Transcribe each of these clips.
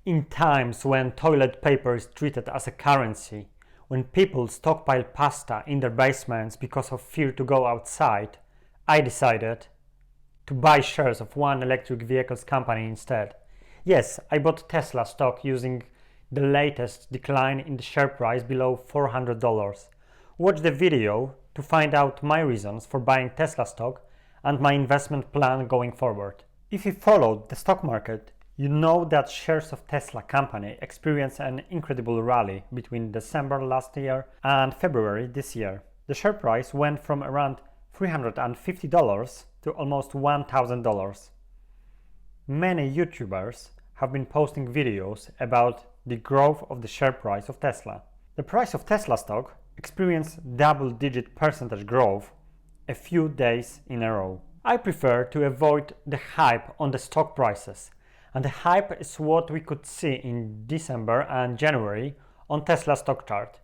In times when toilet paper is treated as a currency, when people stockpile pasta in their basements because of fear to go outside, I decided to buy shares of one electric vehicles company instead. Yes, I bought Tesla stock using the latest decline in the share price below $400. Watch the video to find out my reasons for buying Tesla stock and my investment plan going forward. If you followed the stock market, you know that shares of Tesla company experienced an incredible rally between December last year and February this year. The share price went from around $350 to almost $1,000. Many YouTubers have been posting videos about the growth of the share price of Tesla. The price of Tesla stock experienced double-digit percentage growth a few days in a row. I prefer to avoid the hype on the stock prices, and the hype is what we could see in December and January on Tesla stock chart.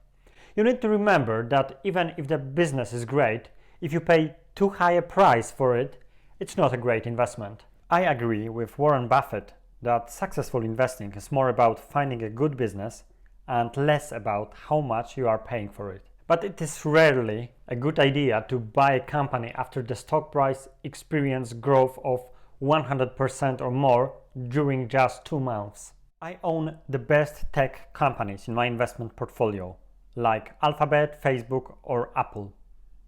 You need to remember that even if the business is great, if you pay too high a price for it, it's not a great investment. I agree with Warren Buffett that successful investing is more about finding a good business and less about how much you are paying for it. But it is rarely a good idea to buy a company after the stock price experienced growth of 100% or more during just 2 months. I own the best tech companies in my investment portfolio, like Alphabet, Facebook, or Apple.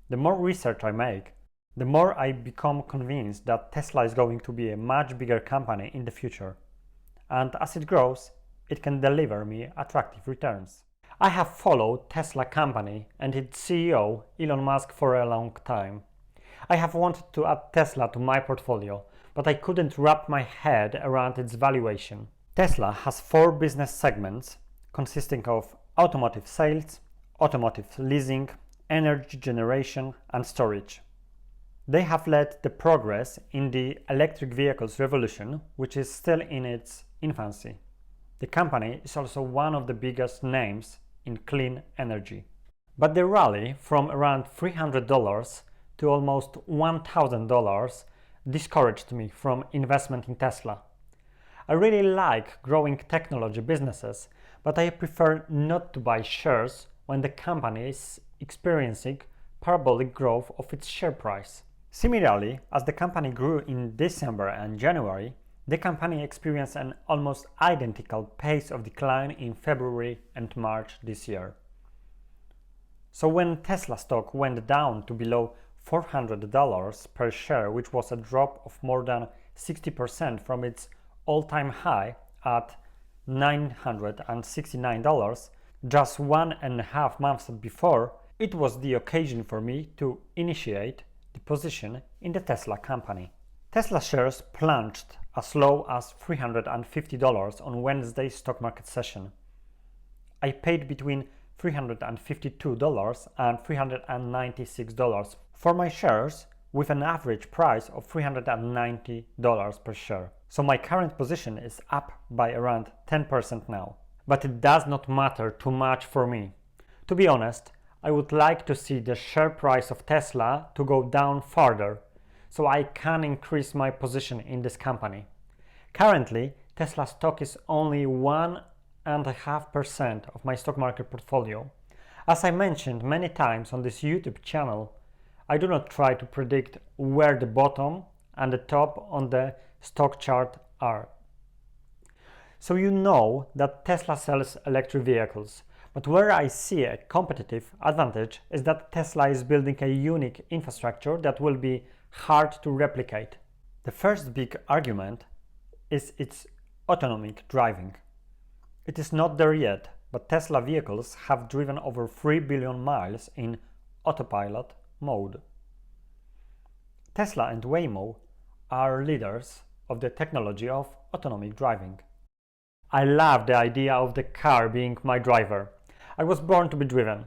The more research I make, the more I become convinced that Tesla is going to be a much bigger company in the future. And as it grows, it can deliver me attractive returns. I have followed Tesla company and its CEO, Elon Musk, for a long time. I have wanted to add Tesla to my portfolio, but I couldn't wrap my head around its valuation. Tesla has 4 business segments consisting of automotive sales, automotive leasing, energy generation, and storage. They have led the progress in the electric vehicles revolution, which is still in its infancy. The company is also one of the biggest names in clean energy. But the rally from around $300 to almost $1,000 discouraged me from investment in Tesla. I really like growing technology businesses, but I prefer not to buy shares when the company is experiencing parabolic growth of its share price. Similarly, as the company grew in December and January, the company experienced an almost identical pace of decline in February and March this year. So when Tesla stock went down to below $400 per share, which was a drop of more than 60% from its all-time high at $969, just 1.5 months before, it was the occasion for me to initiate the position in the Tesla company. Tesla shares plunged as low as $350 on Wednesday's stock market session. I paid between $352 and $396 for my shares, with an average price of $390 per share. So my current position is up by around 10% now. But it does not matter too much for me. To be honest, I would like to see the share price of Tesla to go down further, so I can increase my position in this company. Currently, Tesla stock is only 1.5% of my stock market portfolio. As I mentioned many times on this YouTube channel, I do not try to predict where the bottom and the top on the stock chart are. So you know that Tesla sells electric vehicles, but where I see a competitive advantage is that Tesla is building a unique infrastructure that will be hard to replicate. The first big argument is its autonomic driving. It is not there yet, but Tesla vehicles have driven over 3 billion miles in autopilot mode. Tesla and Waymo are leaders of the technology of autonomic driving. I love the idea of the car being my driver. I was born to be driven.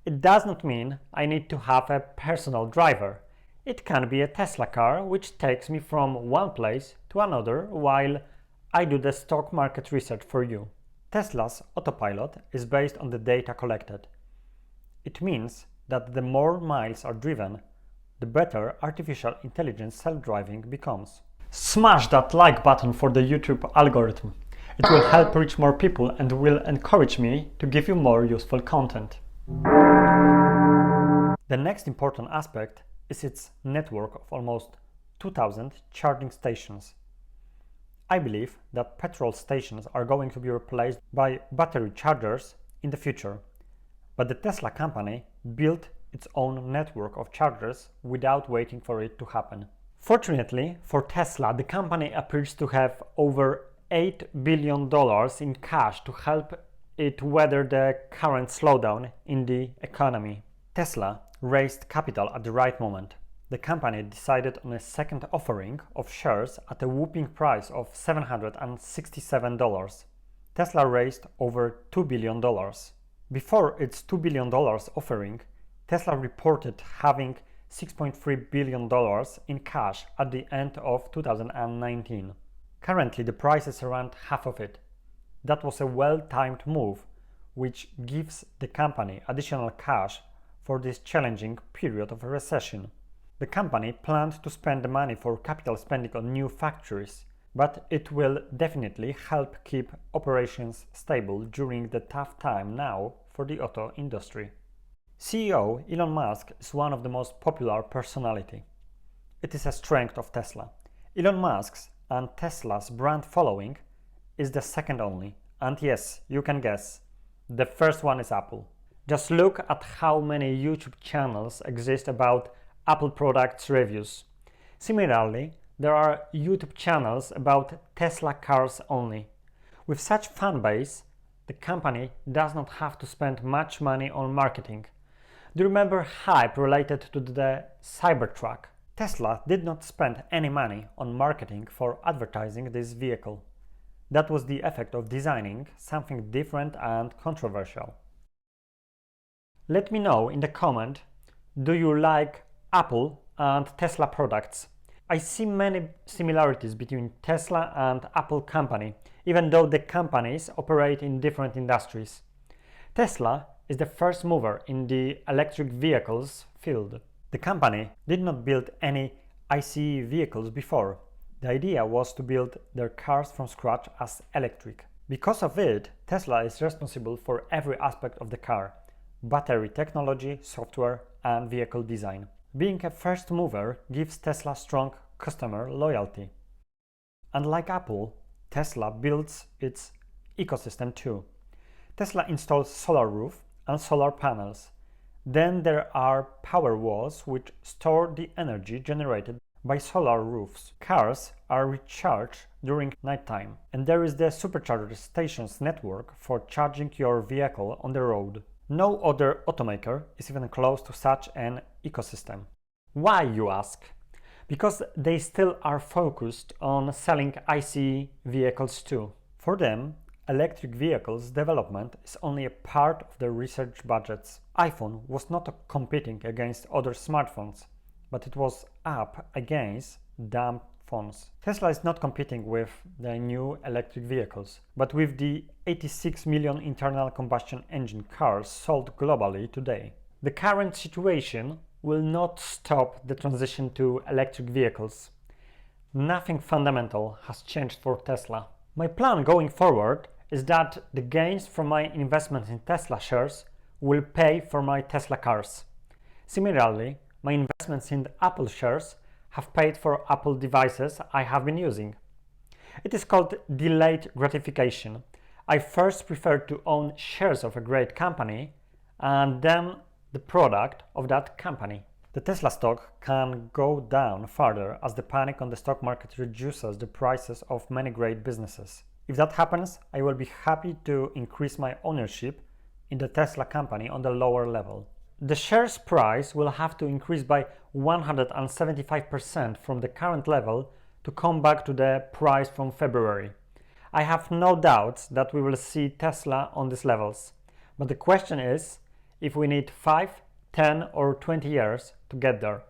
It does not mean I need to have a personal driver. It can be a Tesla car which takes me from one place to another while I do the stock market research for you. Tesla's autopilot is based on the data collected. It means that the more miles are driven, the better artificial intelligence self-driving becomes. Smash that like button for the YouTube algorithm. It will help reach more people and will encourage me to give you more useful content. The next important aspect is its network of almost 2,000 charging stations. I believe that petrol stations are going to be replaced by battery chargers in the future, but the Tesla company built its own network of chargers without waiting for it to happen. Fortunately for Tesla, the company appears to have over $8 billion in cash to help it weather the current slowdown in the economy. Tesla raised capital at the right moment. The company decided on a second offering of shares at a whopping price of $767. Tesla raised over $2 billion. Before its $2 billion offering, Tesla reported having $6.3 billion in cash at the end of 2019. Currently, the price is around half of it. That was a well-timed move, which gives the company additional cash for this challenging period of a recession. The company planned to spend the money for capital spending on new factories, but it will definitely help keep operations stable during the tough time now for the auto industry. CEO Elon Musk is one of the most popular personalities. It is a strength of Tesla. Elon Musk's and Tesla's brand following is the second only, and yes, you can guess, the first one is Apple. Just look at how many YouTube channels exist about Apple products reviews. Similarly, there are YouTube channels about Tesla cars only. With such fan base, the company does not have to spend much money on marketing. Do you remember hype related to the Cybertruck? Tesla did not spend any money on marketing for advertising this vehicle. That was the effect of designing something different and controversial. Let me know in the comment, do you like Apple and Tesla products? I see many similarities between Tesla and Apple company, even though the companies operate in different industries. Tesla is the first mover in the electric vehicles field. The company did not build any ICE vehicles before. The idea was to build their cars from scratch as electric. Because of it, Tesla is responsible for every aspect of the car: battery technology, software, and vehicle design. Being a first mover gives Tesla strong customer loyalty. Unlike Apple, Tesla builds its ecosystem too. Tesla installs solar roof and solar panels. Then there are power walls which store the energy generated by solar roofs. Cars are recharged during nighttime, and there is the supercharger stations network for charging your vehicle on the road. No other automaker is even close to such an ecosystem. Why, you ask? Because they still are focused on selling ICE vehicles too. For them, electric vehicles development is only a part of their research budgets. iPhone was not competing against other smartphones, but it was up against dumb phones. Tesla is not competing with the new electric vehicles, but with the 86 million internal combustion engine cars sold globally today. The current situation will not stop the transition to electric vehicles. Nothing fundamental has changed for Tesla. My plan going forward is that the gains from my investment in Tesla shares will pay for my Tesla cars. Similarly, my investments in Apple shares have paid for Apple devices I have been using. It is called delayed gratification. I first prefer to own shares of a great company and then the product of that company. The Tesla stock can go down further as the panic on the stock market reduces the prices of many great businesses. If that happens, I will be happy to increase my ownership in the Tesla company on the lower level. The shares price will have to increase by 175% from the current level to come back to the price from February. I have no doubts that we will see Tesla on these levels, but the question is if we need 5, 10 or 20 years to get there.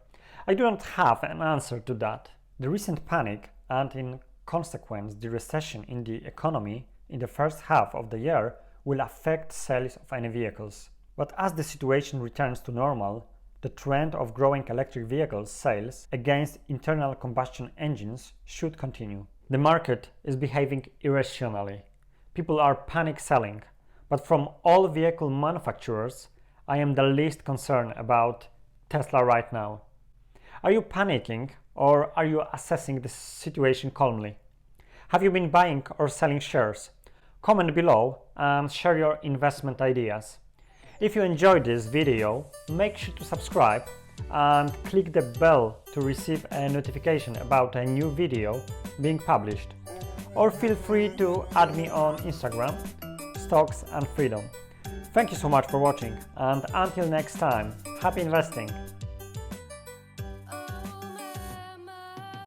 I do not have an answer to that. The recent panic and in consequence the recession in the economy in the first half of the year will affect sales of any vehicles. But as the situation returns to normal, the trend of growing electric vehicles sales against internal combustion engines should continue. The market is behaving irrationally. people are panic selling, but from all vehicle manufacturers, I am the least concerned about Tesla right now. Are you panicking or are you assessing the situation calmly? Have you been buying or selling shares? Comment below and share your investment ideas. If you enjoyed this video, make sure to subscribe and click the bell to receive a notification about a new video being published. Or feel free to add me on Instagram, Stocks and Freedom. Thank you so much for watching, and until next time, happy investing!